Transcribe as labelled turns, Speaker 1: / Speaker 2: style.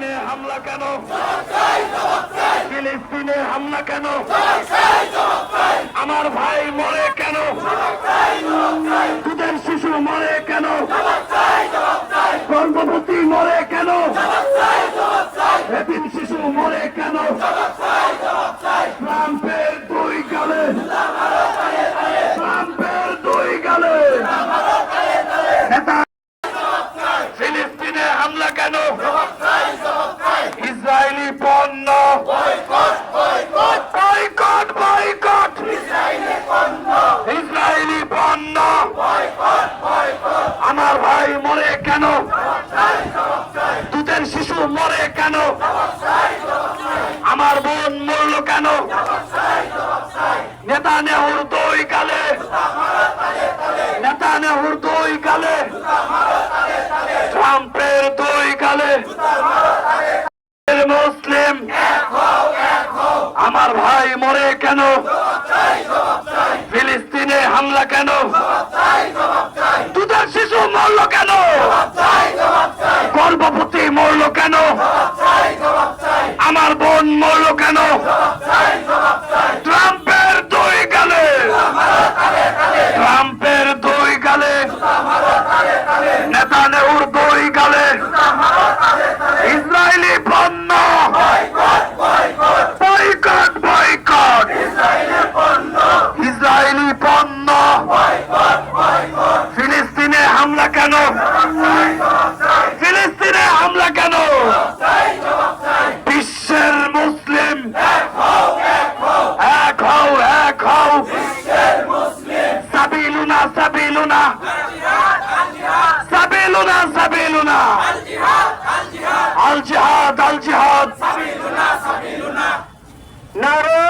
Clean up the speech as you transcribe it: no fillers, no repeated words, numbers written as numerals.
Speaker 1: ফিলিস্তিনে হামলা কেন? ফিলিস্তিনে হামলা কেন? আমার ভাই মরে কেন? দুধের শিশু মরে কেন? গর্ভবতী মরে কেন? এতিম শিশু মরে কেন? ট্রাম্পের দুই গালে, ট্রাম্পের দুই গালে নেতা। ফিলিস্তিনে হামলা কেন? ইসরায়েলি পণ্য বয়কট, বয়কট, ইসরায়েলি পণ্য। আমার ভাই মরে কেন? দুধের শিশু মরে কেন? আমার বোন মরল কেন? নেতানিয়াহুর দুই গালে, নেতানিয়াহুর দুই গালে, ট্রাম্পের দুই গালে। মুসলিম আমার ভাই মরে কেন? ফিলিস্তিনে হামলা কেন? দুধের শিশু মরল কেন? গর্ভবতী মরল কেন? আমার বোন মরল কেন? ট্রাম্পের দুই গালে, ট্রাম্পের দুই গালে, নেতানিয়াহুর দুই গালে। ইসরায়েলি পণ্য বয়কট, বয়কট, ইসরায়েলি পণ্য। ফিলিস্তিনে হামলা কেন? ফিলিস্তিনে হামলা কেন? বিশ্বের মুসলিম এক হও, এক হও। সাবিলুনা, সাবিলুনা, সাবিলুনা, সাবিলুনা, আল জিহাদ, আল জিহাদ। নারে